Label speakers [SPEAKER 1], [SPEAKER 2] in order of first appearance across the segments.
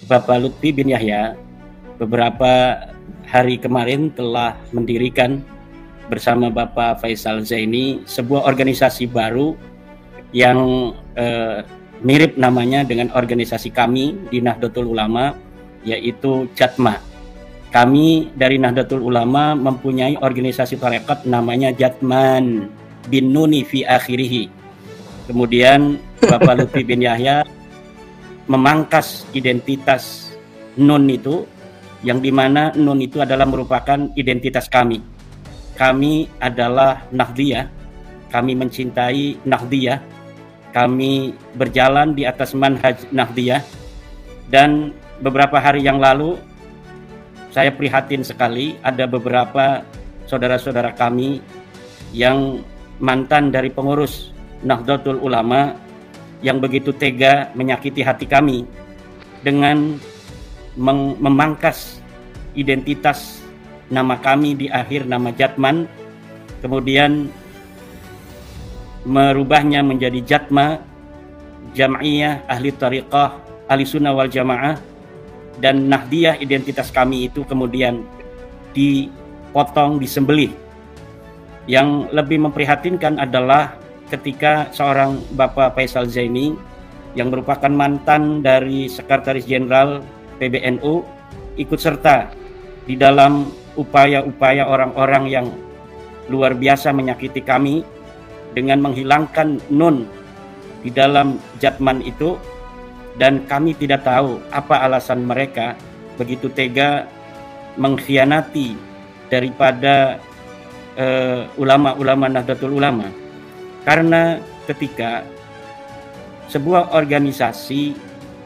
[SPEAKER 1] Bapak Lutfi bin Yahya beberapa hari kemarin telah mendirikan bersama Bapak Faisal Zaini sebuah organisasi baru yang mirip namanya dengan organisasi kami di Nahdlatul Ulama, yaitu Jatma. Kami dari Nahdlatul Ulama mempunyai organisasi tarekat namanya Jatman bin Nuni fi akhirih. Kemudian Bapak Lutfi bin Yahya memangkas identitas Nun itu, yang dimana Nun itu adalah merupakan identitas kami. Kami adalah Nahdliyah, kami mencintai Nahdliyah, kami berjalan di atas manhaj Nahdliyah. Dan beberapa hari yang lalu saya prihatin sekali, ada beberapa saudara-saudara kami yang mantan dari pengurus Nahdlatul Ulama yang begitu tega menyakiti hati kami dengan memangkas identitas nama kami di akhir nama Jatman, kemudian merubahnya menjadi Jatma, Jam'iyah Ahli Tariqah Ahli Sunnah wal Jamaah, dan Nahdliyah identitas kami itu kemudian dipotong, disembelih. Yang lebih memprihatinkan adalah ketika seorang Bapak Faisal Zaini yang merupakan mantan dari Sekretaris Jenderal PBNU ikut serta di dalam upaya-upaya orang-orang yang luar biasa menyakiti kami dengan menghilangkan Nun di dalam Jatman itu, dan kami tidak tahu apa alasan mereka begitu tega mengkhianati daripada ulama-ulama Nahdlatul Ulama. Karena ketika sebuah organisasi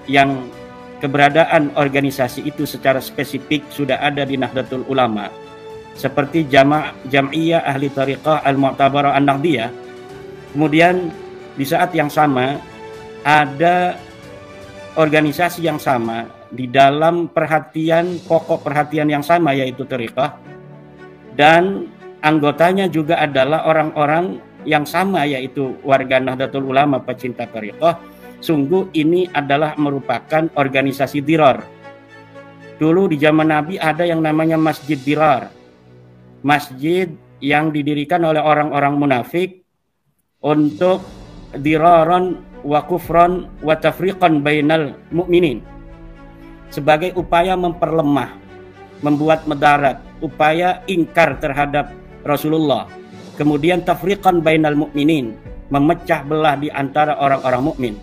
[SPEAKER 1] yang keberadaan organisasi itu secara spesifik sudah ada di Nahdlatul Ulama, seperti Jam'iyah Ahli Tariqah Al-Mu'tabarah An-Nahdliyah, kemudian di saat yang sama ada organisasi yang sama di dalam perhatian, pokok perhatian yang sama, yaitu Tariqah, dan anggotanya juga adalah orang-orang yang sama, yaitu warga Nahdlatul Ulama pecinta Tariqah. Sungguh ini adalah merupakan organisasi dirar. Dulu di zaman Nabi ada yang namanya Masjid Dirar, masjid yang didirikan oleh orang-orang munafik untuk diraron wa kufron wa tafriqan bainal mu'minin, sebagai upaya memperlemah, membuat mudarat, upaya ingkar terhadap Rasulullah, kemudian tafriqan bainal mu'minin, memecah belah di antara orang-orang mukmin.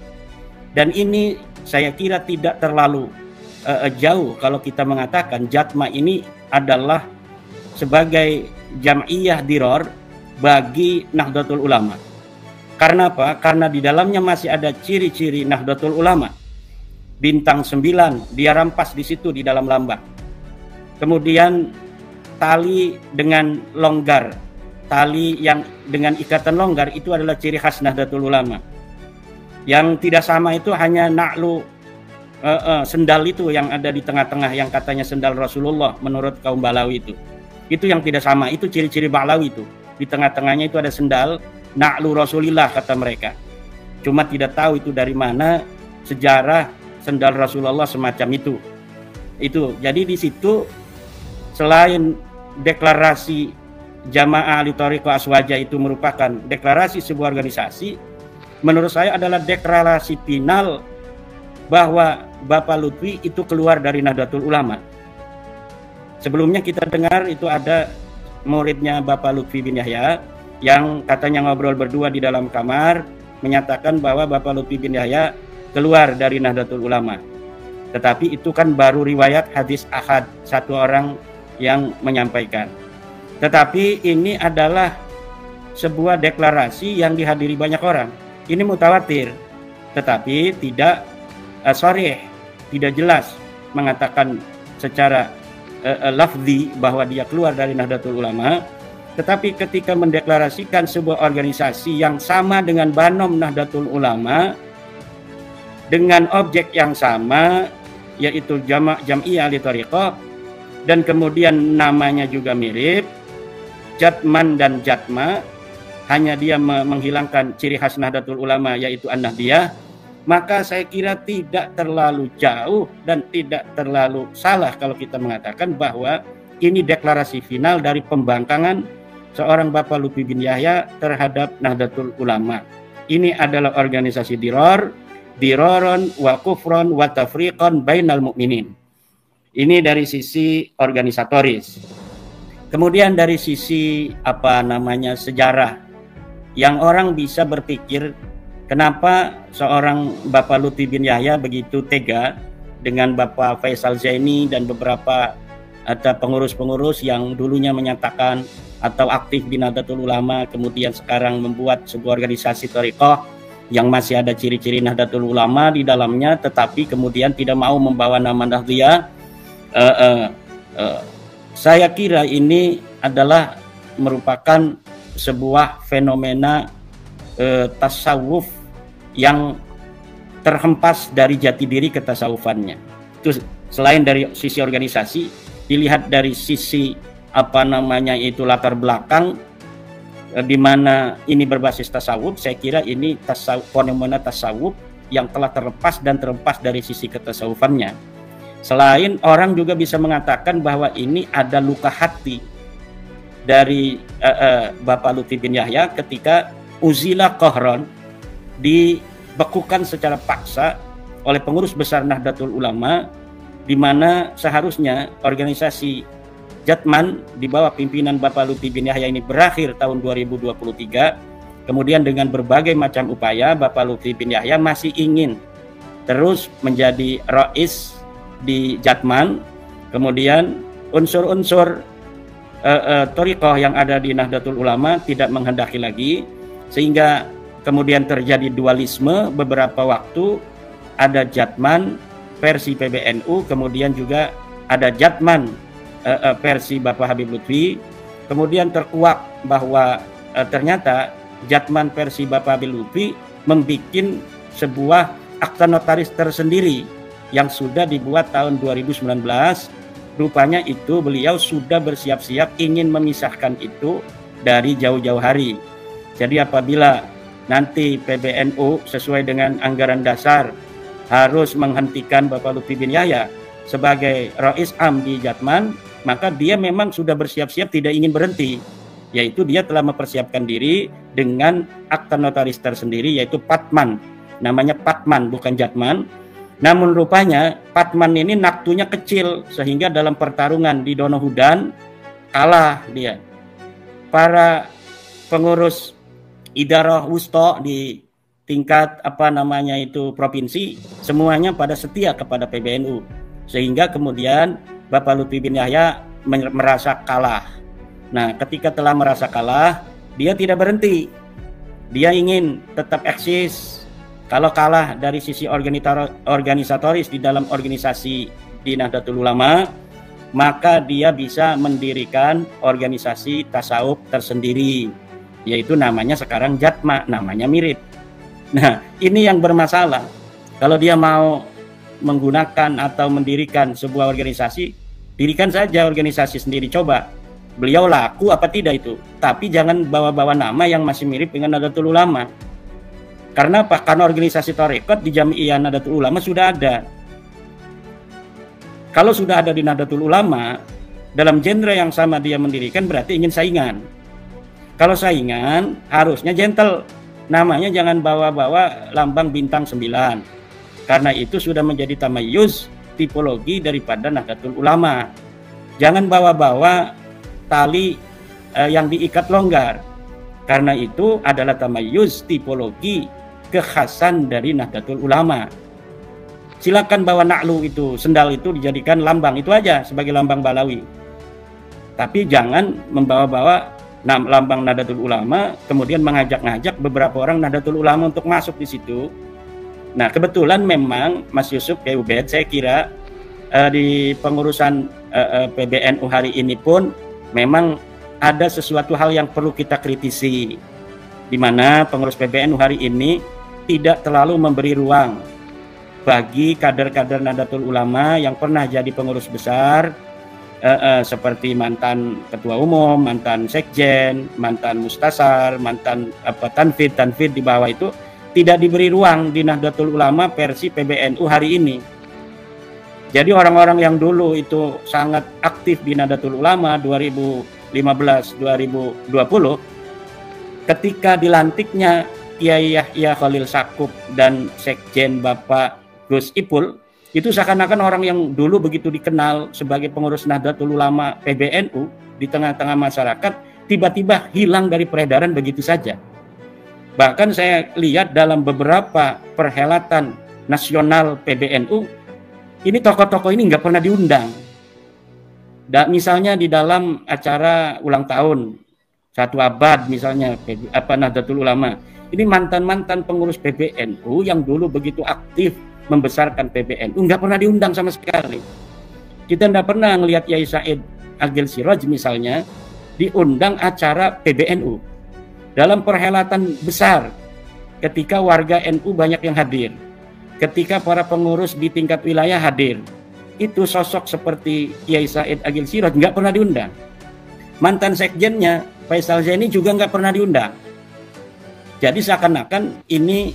[SPEAKER 1] Dan ini saya kira tidak terlalu jauh kalau kita mengatakan Jatma ini adalah sebagai jam'iyah dirar bagi Nahdlatul Ulama. Karena apa? Karena di dalamnya masih ada ciri-ciri Nahdlatul Ulama. Bintang 9 dia rampas di situ di dalam lambang. Kemudian tali dengan longgar, tali yang dengan ikatan longgar itu adalah ciri khas Nahdlatul Ulama. Yang tidak sama itu hanya na'lu, sendal itu yang ada di tengah-tengah, yang katanya sendal Rasulullah menurut kaum Balawi itu. Itu yang tidak sama, itu ciri-ciri Balawi itu. Di tengah-tengahnya itu ada sendal na'lu Rasulillah kata mereka. Cuma tidak tahu itu dari mana sejarah sendal Rasulullah semacam itu. Jadi di situ selain deklarasi Jamaah Ahli Thariqah Aswaja itu merupakan deklarasi sebuah organisasi, menurut saya adalah deklarasi final bahwa Bapak Lutfi itu keluar dari Nahdlatul Ulama. Sebelumnya kita dengar itu ada muridnya Bapak Lutfi bin Yahya yang katanya ngobrol berdua di dalam kamar, menyatakan bahwa Bapak Lutfi bin Yahya keluar dari Nahdlatul Ulama. Tetapi itu kan baru riwayat hadis ahad, satu orang yang menyampaikan. Tetapi ini adalah sebuah deklarasi yang dihadiri banyak orang. Ini mutawatir, tetapi tidak sharih, tidak jelas mengatakan secara lafzi bahwa dia keluar dari Nahdlatul Ulama. Tetapi ketika mendeklarasikan sebuah organisasi yang sama dengan Banom Nahdlatul Ulama, dengan objek yang sama, yaitu Jam'iyah Ahli Thariqah, dan kemudian namanya juga mirip, Jatman dan Jatma, hanya dia menghilangkan ciri khas Nahdlatul Ulama yaitu An-Nahdliyah, maka saya kira tidak terlalu jauh dan tidak terlalu salah kalau kita mengatakan bahwa ini deklarasi final dari pembangkangan seorang Bapak Lutfi bin Yahya terhadap Nahdlatul Ulama. Ini adalah organisasi diroron wa kufron wa tafriqon bainal mu'minin. Ini dari sisi organisatoris. Kemudian dari sisi sejarah, yang orang bisa berpikir kenapa seorang Bapak Lutfi bin Yahya begitu tega dengan Bapak Faisal Zaini dan beberapa pengurus-pengurus yang dulunya menyatakan atau aktif di Nahdlatul Ulama, kemudian sekarang membuat sebuah organisasi thariqah yang masih ada ciri-ciri Nahdlatul Ulama di dalamnya, tetapi kemudian tidak mau membawa nama Nahdliyah. Saya kira ini adalah merupakan sebuah fenomena tasawuf yang terhempas dari jati diri ketasawufannya. Itu selain dari sisi organisasi, dilihat dari sisi latar belakang di mana ini berbasis tasawuf. Saya kira ini fenomena tasawuf yang telah terlepas dari sisi ketasawufannya. Selain orang juga bisa mengatakan bahwa ini ada luka hati dari Bapak Lutfi bin Yahya ketika uzila qahron, dibekukan secara paksa oleh pengurus besar Nahdlatul Ulama, di mana seharusnya organisasi Jatman di bawah pimpinan Bapak Lutfi bin Yahya ini berakhir tahun 2023. Kemudian dengan berbagai macam upaya, Bapak Lutfi bin Yahya masih ingin terus menjadi rais di Jatman. Kemudian unsur-unsur thariqah yang ada di Nahdlatul Ulama tidak menghendaki lagi, sehingga kemudian terjadi dualisme beberapa waktu. Ada Jatman versi PBNU, kemudian juga ada Jatman versi Bapak Habib Lutfi. Kemudian terkuak bahwa ternyata Jatman versi Bapak Habib Lutfi membuat sebuah akta notaris tersendiri yang sudah dibuat tahun 2019. Rupanya itu beliau sudah bersiap-siap ingin memisahkan itu dari jauh-jauh hari. Jadi apabila nanti PBNU sesuai dengan anggaran dasar harus menghentikan Bapak Lutfi bin Yahya sebagai Rais Am di Jatman, maka dia memang sudah bersiap-siap tidak ingin berhenti, yaitu dia telah mempersiapkan diri dengan akta notaris tersendiri, yaitu Patman. Namanya Patman, bukan Jatman. Namun rupanya Patman ini naktunya kecil, sehingga dalam pertarungan di Donohudan kalah dia. Para pengurus idarah wusta di tingkat provinsi semuanya pada setia kepada PBNU, sehingga kemudian Bapak Lutfi bin Yahya merasa kalah. Nah, ketika telah merasa kalah, dia tidak berhenti, dia ingin tetap eksis. Kalau kalah dari sisi organisatoris di dalam organisasi di Nahdlatul Ulama, maka dia bisa mendirikan organisasi tasawuf tersendiri, yaitu namanya sekarang Jatma, namanya mirip. Nah, ini yang bermasalah. Kalau dia mau menggunakan atau mendirikan sebuah organisasi, dirikan saja organisasi sendiri, coba. Beliau laku apa tidak itu. Tapi jangan bawa-bawa nama yang masih mirip dengan Nahdlatul Ulama. Karena apa? Karena organisasi tarekat di Jami'iyah Nahdlatul Ulama sudah ada. Kalau sudah ada di Nahdlatul Ulama, dalam genre yang sama dia mendirikan, berarti ingin saingan. Kalau saingan, harusnya gentle. Namanya jangan bawa-bawa lambang bintang 9. Karena itu sudah menjadi tamayuz, tipologi daripada Nahdlatul Ulama. Jangan bawa-bawa tali yang diikat longgar. Karena itu adalah tamayuz, tipologi, kekhasan dari Nahdlatul Ulama. Silakan bawa na'lu itu, sendal itu dijadikan lambang, itu aja sebagai lambang Balawi. Tapi jangan membawa-bawa lambang Nahdlatul Ulama, kemudian mengajak-ngajak beberapa orang Nahdlatul Ulama untuk masuk di situ. Nah, kebetulan memang Mas Yusuf Ubed, saya kira di pengurusan PBNU hari ini pun memang ada sesuatu hal yang perlu kita kritisi, di mana pengurus PBNU hari ini tidak terlalu memberi ruang bagi kader-kader Nahdlatul Ulama yang pernah jadi pengurus besar, seperti mantan ketua umum, mantan sekjen, mantan mustasar, mantan tanfid di bawah itu, tidak diberi ruang di Nahdlatul Ulama versi PBNU hari ini. Jadi orang-orang yang dulu itu sangat aktif di Nahdlatul Ulama 2015-2020, ketika dilantiknya Kiai Yahya Khalil Stakuf dan Sekjen Bapak Gus Ipul, itu seakan-akan orang yang dulu begitu dikenal sebagai pengurus Nahdlatul Ulama PBNU di tengah-tengah masyarakat, tiba-tiba hilang dari peredaran begitu saja. Bahkan saya lihat dalam beberapa perhelatan nasional PBNU, ini tokoh-tokoh ini nggak pernah diundang. Dan misalnya di dalam acara ulang tahun 1 abad misalnya Nahdlatul Ulama, ini mantan-mantan pengurus PBNU yang dulu begitu aktif membesarkan PBNU nggak pernah diundang sama sekali. Kita nggak pernah ngelihat Yai Said Agil Siraj misalnya diundang acara PBNU dalam perhelatan besar, ketika warga NU banyak yang hadir, ketika para pengurus di tingkat wilayah hadir, itu sosok seperti Yai Said Agil Siraj nggak pernah diundang. Mantan sekjennya Faisal Zaini juga nggak pernah diundang. Jadi seakan-akan ini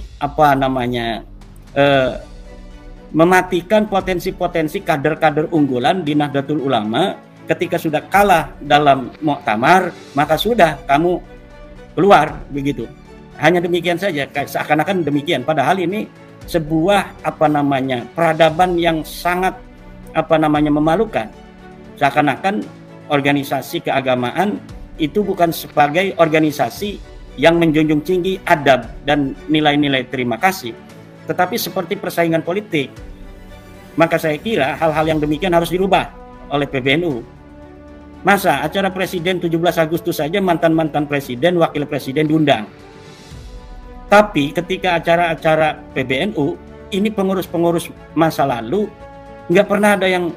[SPEAKER 1] mematikan potensi-potensi kader-kader unggulan di Nahdlatul Ulama. Ketika sudah kalah dalam muktamar, maka sudah kamu keluar begitu. Hanya demikian saja, seakan-akan demikian. Padahal ini sebuah peradaban yang sangat memalukan. Seakan-akan organisasi keagamaan itu bukan sebagai organisasi yang menjunjung tinggi adab dan nilai-nilai terima kasih, tetapi seperti persaingan politik. Maka saya kira hal-hal yang demikian harus dirubah oleh PBNU. Masa acara presiden 17 Agustus saja mantan-mantan presiden, wakil presiden diundang. Tapi ketika acara-acara PBNU, ini pengurus-pengurus masa lalu nggak pernah ada yang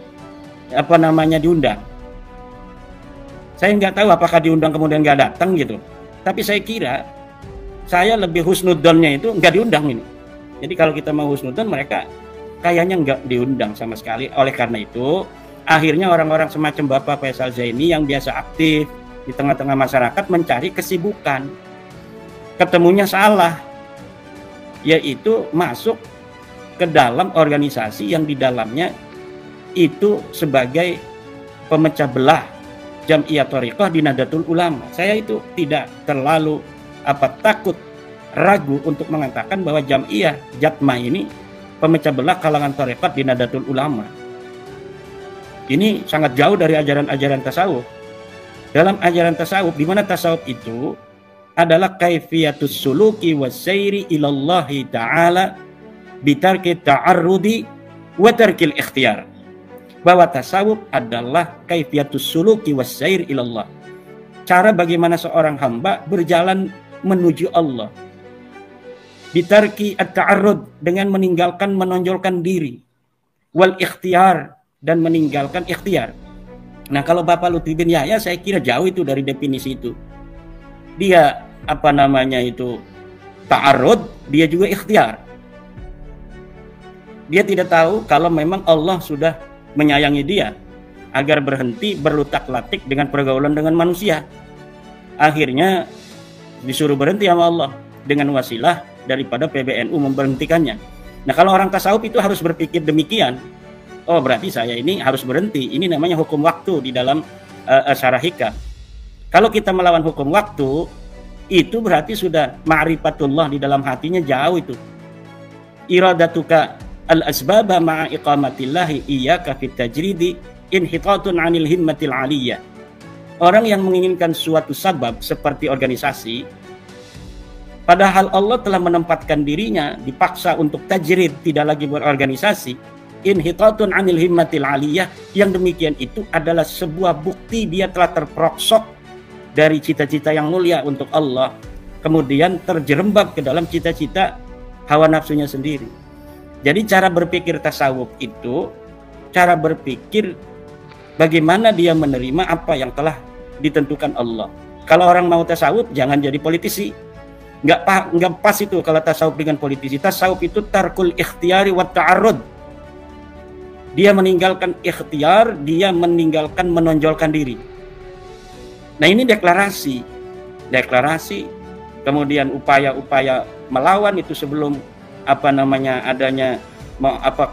[SPEAKER 1] diundang. Saya nggak tahu apakah diundang kemudian nggak datang gitu. Tapi saya kira saya lebih husnudonnya itu nggak diundang ini. Jadi kalau kita mau husnudon, mereka kayaknya nggak diundang sama sekali. Oleh karena itu, akhirnya orang-orang semacam Bapak Faisal Zaini yang biasa aktif di tengah-tengah masyarakat mencari kesibukan. Ketemunya salah, yaitu masuk ke dalam organisasi yang di dalamnya itu sebagai pemecah belah Jam'iyah Thariqah di Nahdlatul Ulama. Saya itu tidak terlalu takut, ragu untuk mengatakan bahwa Jam'iyah Jatma ini pemecah belah kalangan Thariqat di Nahdlatul Ulama. Ini sangat jauh dari ajaran-ajaran tasawuf. Dalam ajaran tasawuf, di mana tasawuf itu adalah kaifiyatus suluki wassairi ilallahi ta'ala bitarki ta'arrudi wa tarkil ikhtiyar. Bahwa tasawuf adalah kaifiyatus suluki wassair ilallah. Cara bagaimana seorang hamba berjalan menuju Allah. Bitarki at-ta'arrud, dengan meninggalkan menonjolkan diri. Wal ikhtiyar, dan meninggalkan ikhtiar. Nah, kalau Bapak Lutfi bin Yahya saya kira jauh itu dari definisi itu. Dia ta'arrud, dia juga ikhtiar. Dia tidak tahu kalau memang Allah sudah menyayangi dia agar berhenti berlutak-latik dengan pergaulan dengan manusia. Akhirnya disuruh berhenti sama Allah dengan wasilah daripada PBNU memberhentikannya. Nah, kalau orang tasawuf itu harus berpikir demikian. Oh, berarti saya ini harus berhenti. Ini namanya hukum waktu di dalam Syarah Hikam. Kalau kita melawan hukum waktu, itu berarti sudah ma'rifatullah di dalam hatinya jauh itu. Iradatuka al-asbaba ma'a iqamatillahi iyyaka fit tajridi inhitatun 'anil himmatil 'aliyah. Orang yang menginginkan suatu sabab seperti organisasi, padahal Allah telah menempatkan dirinya dipaksa untuk tajrid, tidak lagi berorganisasi, inhitatun 'anil himmatil 'aliyah, yang demikian itu adalah sebuah bukti dia telah terperoksok dari cita-cita yang mulia untuk Allah, kemudian terjerembab ke dalam cita-cita hawa nafsunya sendiri. Jadi cara berpikir tasawuf itu cara berpikir bagaimana dia menerima apa yang telah ditentukan Allah. Kalau orang mau tasawuf jangan jadi politisi. Nggak pas itu kalau tasawuf dengan politisi. Tasawuf itu tarkul ikhtiyari wa ta'arrud. Dia meninggalkan ikhtiar, dia meninggalkan menonjolkan diri. Nah, ini deklarasi, kemudian upaya-upaya melawan itu sebelum adanya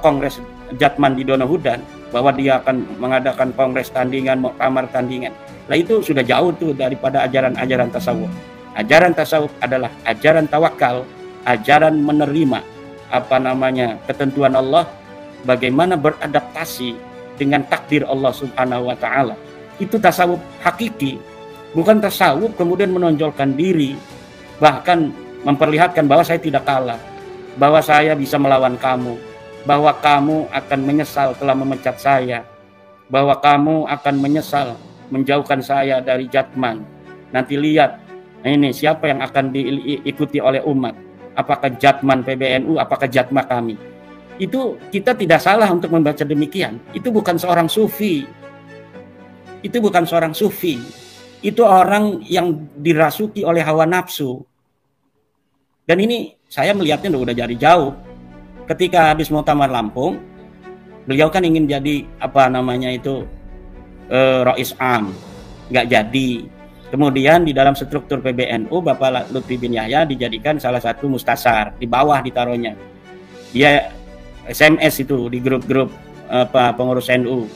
[SPEAKER 1] kongres Jatman di Donohudan, bahwa dia akan mengadakan kongres tandingan, muktamar tandingan. Nah itu sudah jauh tuh daripada ajaran-ajaran tasawuf. Ajaran tasawuf adalah ajaran tawakal, ajaran menerima ketentuan Allah, bagaimana beradaptasi dengan takdir Allah Subhanahu wa taala. Itu tasawuf hakiki, bukan tasawuf kemudian menonjolkan diri, bahkan memperlihatkan bahwa saya tidak kalah, bahwa saya bisa melawan kamu, bahwa kamu akan menyesal telah memecat saya, bahwa kamu akan menyesal menjauhkan saya dari Jatman. Nanti lihat, ini siapa yang akan diikuti oleh umat, apakah Jatman PBNU, apakah Jatma kami. Itu kita tidak salah untuk membaca demikian. Itu bukan seorang sufi, itu bukan seorang sufi, itu orang yang dirasuki oleh hawa nafsu. Dan ini saya melihatnya udah dari jauh. Ketika habis Muktamar Lampung, beliau kan ingin jadi Rais Am, nggak jadi. Kemudian di dalam struktur PBNU, Bapak Lutfi bin Yahya dijadikan salah satu mustasar, di bawah ditaruhnya. Dia SMS itu di grup-grup pengurus NU.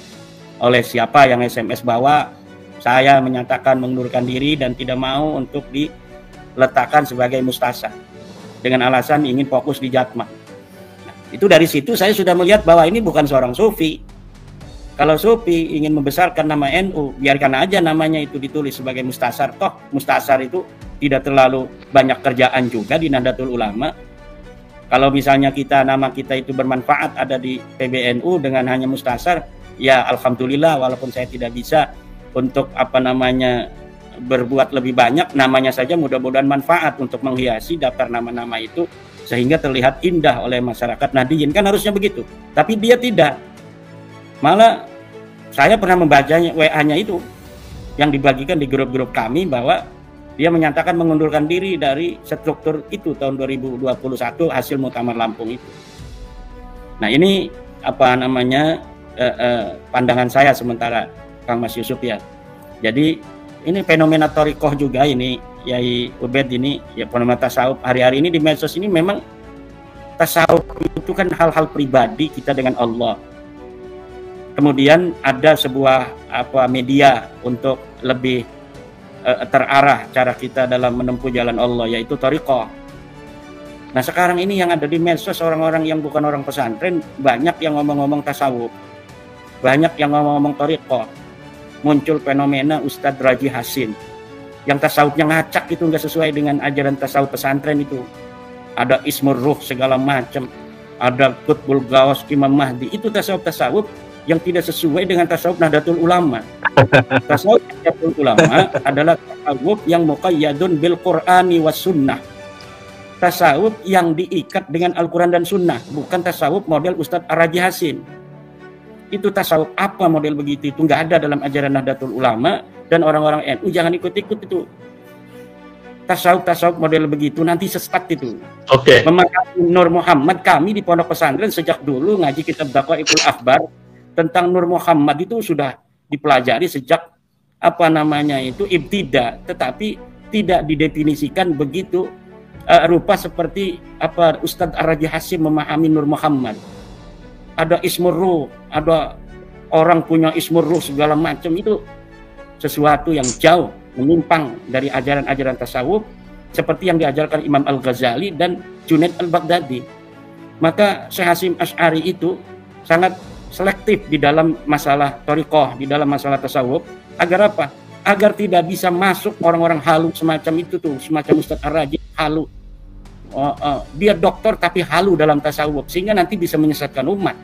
[SPEAKER 1] Oleh siapa yang SMS bawa, saya menyatakan mengundurkan diri dan tidak mau untuk diletakkan sebagai mustasar dengan alasan ingin fokus di Jatma. Nah, itu dari situ saya sudah melihat bahwa ini bukan seorang sufi. Kalau sufi ingin membesarkan nama NU, biarkan aja namanya itu ditulis sebagai mustasar. Toh mustasar itu tidak terlalu banyak kerjaan juga di Nahdlatul Ulama. Kalau misalnya nama kita itu bermanfaat ada di PBNU dengan hanya mustasar, ya alhamdulillah, walaupun saya tidak bisa untuk berbuat lebih banyak, namanya saja mudah-mudahan manfaat untuk menghiasi daftar nama-nama itu sehingga terlihat indah oleh masyarakat Nahdliyin, kan harusnya begitu. Tapi dia tidak. Malah saya pernah membacanya WA-nya itu yang dibagikan di grup-grup kami, bahwa dia menyatakan mengundurkan diri dari struktur itu tahun 2021 hasil Muktamar Lampung itu. Nah ini pandangan saya sementara, Kang Mas Yusuf ya. Jadi ini fenomena thariqah juga ini, Yai Ubed ini, ya fenomena tasawuf hari-hari ini di medsos ini. Memang tasawuf itu kan hal-hal pribadi kita dengan Allah. Kemudian ada sebuah media untuk lebih terarah cara kita dalam menempuh jalan Allah, yaitu thariqah. Nah sekarang ini yang ada di medsos, orang-orang yang bukan orang pesantren banyak yang ngomong-ngomong tasawuf, banyak yang ngomong-ngomong thariqah. Muncul fenomena Ustadz Raji Hasin yang tasawufnya ngacak, itu nggak sesuai dengan ajaran tasawuf pesantren itu. Ada Ismur Ruh segala macam, ada Qutbul Gawas Imam Mahdi, itu tasawuf yang tidak sesuai dengan tasawuf Nahdlatul Ulama. Tasawuf Nahdlatul Ulama adalah tasawuf yang muqayyadun bil Qur'ani was sunnah. Tasawuf yang diikat dengan Al-Quran dan Sunnah, bukan tasawuf model Ustadz Raji Hasin. Itu tasawuf apa model begitu? Itu nggak ada dalam ajaran Nahdlatul Ulama, dan orang-orang NU jangan ikut-ikut itu. Tasawuf model begitu nanti sesat itu. Oke. Memahami Nur Muhammad, kami di pondok pesantren sejak dulu ngaji kitab Daqaiqul Akhbar tentang Nur Muhammad itu sudah dipelajari sejak ibtida, tetapi tidak didefinisikan begitu rupa seperti Ustadz Ar-Raji Hasim memahami Nur Muhammad. Ada Ismur Ruh, ada orang punya Ismur Ruh segala macam, itu sesuatu yang jauh menyimpang dari ajaran-ajaran tasawuf seperti yang diajarkan Imam Al-Ghazali dan Junaid Al-Baghdadi. Maka Syekh Hasim Asy'ari itu sangat selektif di dalam masalah thariqah, di dalam masalah tasawuf. Agar apa? Agar tidak bisa masuk orang-orang halu semacam itu tuh, semacam Ustadz Ar-Raji halu. Dia dokter tapi halu dalam tasawuf, sehingga nanti bisa menyesatkan umat.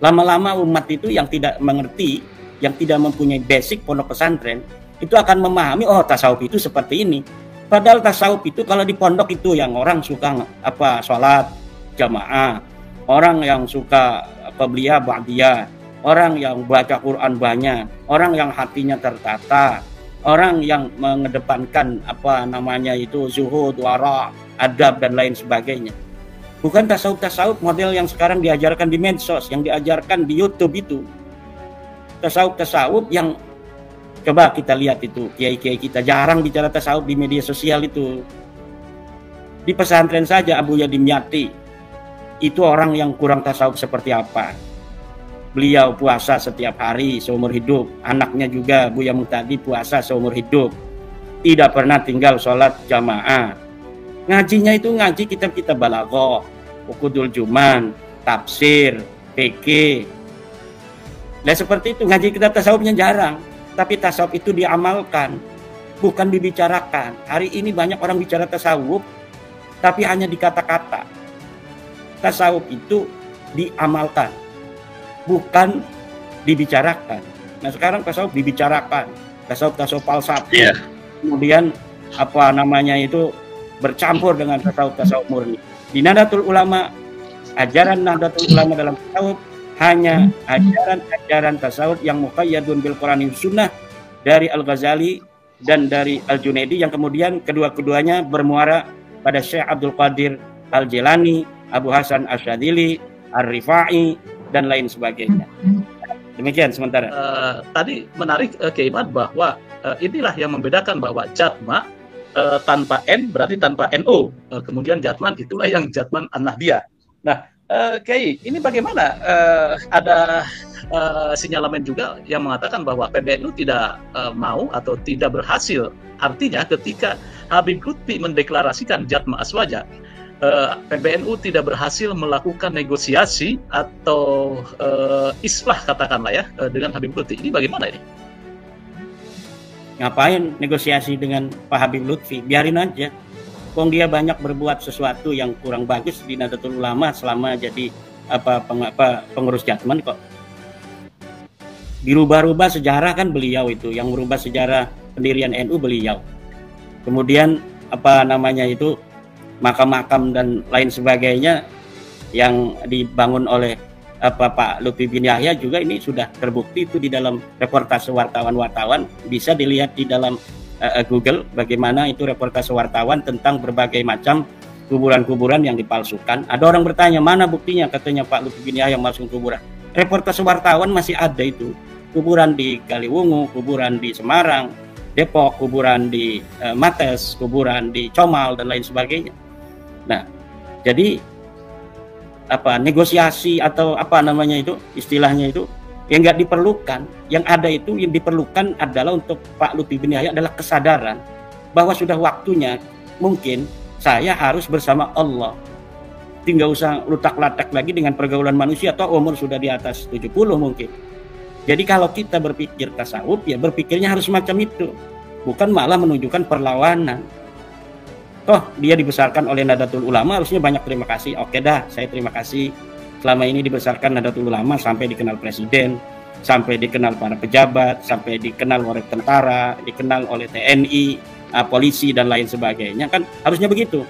[SPEAKER 1] Lama-lama umat itu yang tidak mengerti, yang tidak mempunyai basic pondok pesantren, itu akan memahami, oh tasawuf itu seperti ini. Padahal tasawuf itu kalau di pondok itu yang orang suka sholat jamaah, orang yang suka qabliyah ba'diyah, orang yang baca Quran banyak, orang yang hatinya tertata, orang yang mengedepankan zuhud, wara, adab dan lain sebagainya. Bukan tasawuf model yang sekarang diajarkan di medsos, yang diajarkan di YouTube itu. Tasawuf yang coba kita lihat itu, kiai-kiai kita jarang bicara tasawuf di media sosial itu. Di pesantren saja Abu Yadim Yati itu orang yang kurang tasawuf seperti apa. Beliau puasa setiap hari seumur hidup. Anaknya juga Buya Muhtadi puasa seumur hidup. Tidak pernah tinggal sholat jamaah. Ngajinya itu ngaji kitab-kitab balaghah, Uqudul Juman, tafsir, fikih. Nah seperti itu, ngaji kitab tasawufnya jarang. Tapi tasawuf itu diamalkan, bukan dibicarakan. Hari ini banyak orang bicara tasawuf, tapi hanya di kata-kata. Tasawuf itu diamalkan, bukan dibicarakan. Nah sekarang tasawuf dibicarakan, tasawuf falsafah, kemudian apa namanya itu bercampur dengan tasawuf murni. Di Nahdlatul Ulama, ajaran Nahdlatul Ulama dalam tasawuf hanya ajaran tasawuf yang muqayyadun bil Qur'ani Sunnah dari Al-Ghazali dan dari Al-Junaidi, yang kemudian kedua-keduanya bermuara pada Syekh Abdul Qadir Al-Jilani, Abu Hasan Asyadzili, Ar-Rifai, dan lain sebagainya. Demikian sementara.
[SPEAKER 2] Tadi menarik Kiai Imad bahwa inilah yang membedakan bahwa Jatma tanpa N berarti tanpa NO. Kemudian Jatman itulah yang Jatman An-Nahdiyah. Nah, Kiai, ini bagaimana? Ada sinyalemen juga yang mengatakan bahwa PBNU tidak mau atau tidak berhasil. Artinya ketika Habib Lutfi mendeklarasikan Jatma Aswaja, PBNU tidak berhasil melakukan negosiasi atau islah katakanlah ya dengan Habib Lutfi. Ini bagaimana ini?
[SPEAKER 1] Ngapain negosiasi dengan Pak Habib Lutfi? Biarin aja. Wong dia banyak berbuat sesuatu yang kurang bagus di Nahdlatul Ulama selama jadi pengurus Jatman kok. Dirubah-rubah sejarah kan beliau itu, yang merubah sejarah pendirian NU beliau. Kemudian apa namanya itu makam-makam dan lain sebagainya yang dibangun oleh Pak Lutfi bin Yahya juga ini sudah terbukti itu di dalam reportase wartawan-wartawan, bisa dilihat di dalam Google bagaimana itu reportase wartawan tentang berbagai macam kuburan-kuburan yang dipalsukan. Ada orang bertanya, mana buktinya? Katanya Pak Lutfi bin Yahya masuk kuburan. Reportase wartawan masih ada itu. Kuburan di Kaliwungu, kuburan di Semarang, Depok, kuburan di Mates, kuburan di Comal, dan lain sebagainya. Nah, jadi negosiasi atau apa namanya itu istilahnya itu yang nggak diperlukan. Yang ada itu yang diperlukan adalah untuk Pak Lutfi bin Yahya adalah kesadaran bahwa sudah waktunya mungkin saya harus bersama Allah. Tinggal usah lutak-latak lagi dengan pergaulan manusia, atau umur sudah di atas 70 mungkin. Jadi kalau kita berpikir tasawuf, ya berpikirnya harus macam itu, bukan malah menunjukkan perlawanan. Toh dia dibesarkan oleh Nahdlatul Ulama, harusnya banyak terima kasih. Oke dah, saya terima kasih. Selama ini dibesarkan Nahdlatul Ulama sampai dikenal presiden, sampai dikenal para pejabat, sampai dikenal oleh tentara, dikenal oleh TNI, polisi, dan lain sebagainya. Kan harusnya begitu.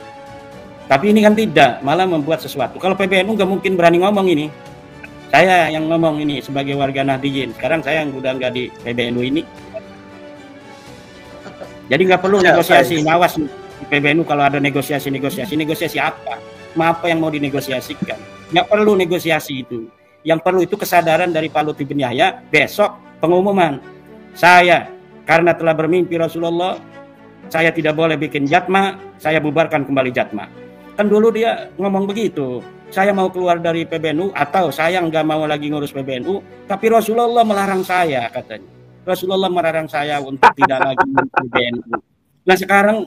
[SPEAKER 1] Tapi ini kan tidak, malah membuat sesuatu. Kalau PBNU nggak mungkin berani ngomong ini. Saya yang ngomong ini sebagai warga Nahdiyin. Sekarang saya yang udah nggak di PBNU ini. Jadi nggak perlu negosiasi. Ngawas di PBNU kalau ada negosiasi apa? Apa yang mau dinegosiasikan? Nggak perlu negosiasi itu. Yang perlu itu kesadaran dari Pak Lutfi bin Yahya. Besok pengumuman, saya karena telah bermimpi Rasulullah, saya tidak boleh bikin Jatma, saya bubarkan kembali Jatma. Kan dulu dia ngomong begitu, saya mau keluar dari PBNU atau saya nggak mau lagi ngurus PBNU, tapi Rasulullah melarang saya, katanya. Rasulullah melarang saya untuk tidak lagi ngurus PBNU. Nah sekarang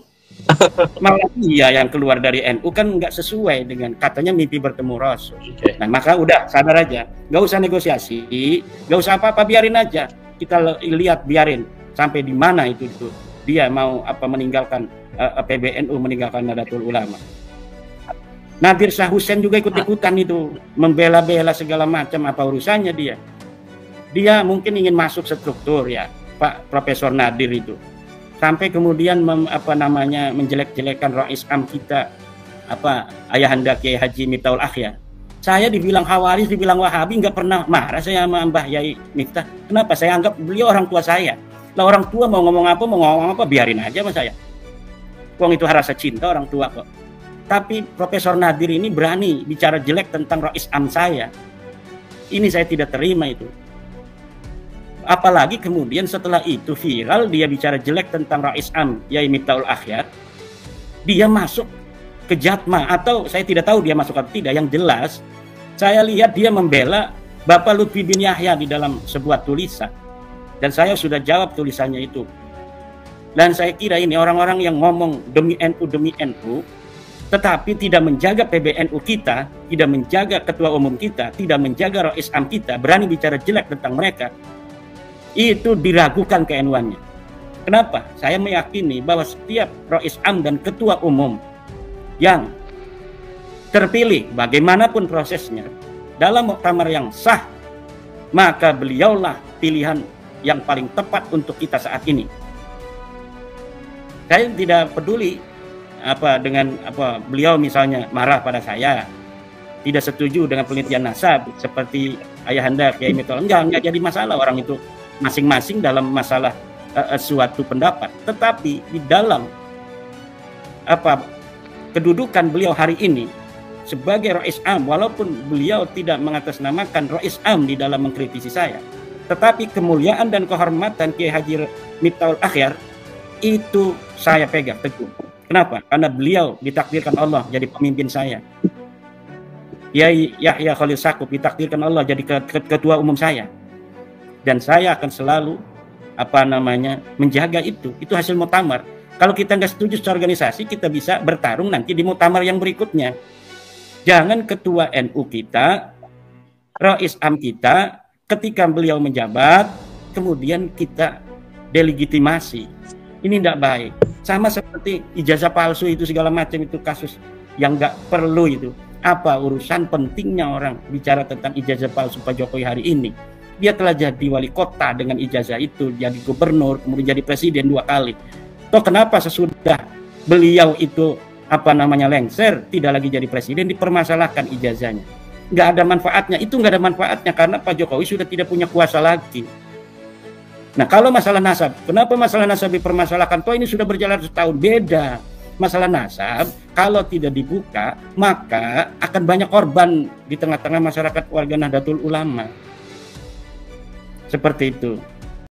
[SPEAKER 1] malah dia yang keluar dari NU, kan nggak sesuai dengan katanya mimpi bertemu Rasul. Nah maka udah sadar aja, nggak usah negosiasi, nggak usah apa-apa, biarin aja. Kita lihat, biarin sampai di mana itu dia mau meninggalkan PBNU, meninggalkan Nahdlatul Ulama. Nadir Shah Hussein juga ikut-ikutan itu, membela-bela segala macam. Apa urusannya dia? Dia mungkin ingin masuk struktur ya, Pak Profesor Nadir itu. Sampai kemudian menjelek-jelekan Rais Am kita, Ayahanda Kiai Haji Miftahul Akhyar. Saya dibilang Khawarij, dibilang Wahabi, nggak pernah marah saya sama Mbah Yai Miftah. Kenapa? Saya anggap beliau orang tua saya. Lah orang tua mau ngomong apa, biarin aja sama saya. Wong itu rasa cinta orang tua kok. Tapi Profesor Nadir ini berani bicara jelek tentang Rais Am saya. Ini saya tidak terima itu. Apalagi kemudian setelah itu viral dia bicara jelek tentang Rais Am Yai Miftahul Akhyar. Dia masuk ke Jatma, atau saya tidak tahu dia masuk atau tidak. Yang jelas saya lihat dia membela Bapak Lutfi bin Yahya di dalam sebuah tulisan, dan saya sudah jawab tulisannya itu. Dan saya kira ini orang-orang yang ngomong demi NU, tetapi tidak menjaga PBNU kita, tidak menjaga ketua umum kita, tidak menjaga Rois Am kita, berani bicara jelek tentang mereka, itu diragukan ke-NU-annya. Kenapa? Saya meyakini bahwa setiap Rois Am dan ketua umum yang terpilih, bagaimanapun prosesnya, dalam muktamar yang sah, maka beliaulah pilihan yang paling tepat untuk kita saat ini. Saya tidak peduli dengan beliau misalnya marah pada saya, tidak setuju dengan penelitian nasab seperti ayahanda Kiai Mitol, enggak jadi masalah. Orang itu masing-masing dalam masalah suatu pendapat. Tetapi di dalam kedudukan beliau hari ini sebagai Rois Am, walaupun beliau tidak mengatasnamakan Rois Am di dalam mengkritisi saya, tetapi kemuliaan dan kehormatan Kiai Haji Miftahul Akhyar itu saya pegang teguh. Kenapa? Karena beliau ditakdirkan Allah jadi pemimpin saya. Kiai Yahya Khalil Stakuf ditakdirkan Allah jadi ketua umum saya. Dan saya akan selalu menjaga itu. Itu hasil muktamar. Kalau kita nggak setuju secara organisasi, kita bisa bertarung nanti di muktamar yang berikutnya. Jangan ketua NU kita, Rois Am kita, ketika beliau menjabat, kemudian kita delegitimasi. Ini tidak baik. Sama seperti ijazah palsu itu, segala macam itu kasus yang nggak perlu itu. Apa urusan pentingnya orang bicara tentang ijazah palsu Pak Jokowi hari ini? Dia telah jadi wali kota dengan ijazah itu, jadi gubernur, kemudian jadi presiden 2 kali. Toh kenapa sesudah beliau itu lengser, tidak lagi jadi presiden, dipermasalahkan ijazahnya? Nggak ada manfaatnya. Itu nggak ada manfaatnya karena Pak Jokowi sudah tidak punya kuasa lagi. Nah, kalau masalah nasab, kenapa masalah nasab dipermasalahkan? Toh ini sudah berjalan setahun. Beda. Masalah nasab, kalau tidak dibuka, maka akan banyak korban di tengah-tengah masyarakat warga Nahdlatul Ulama. Seperti itu.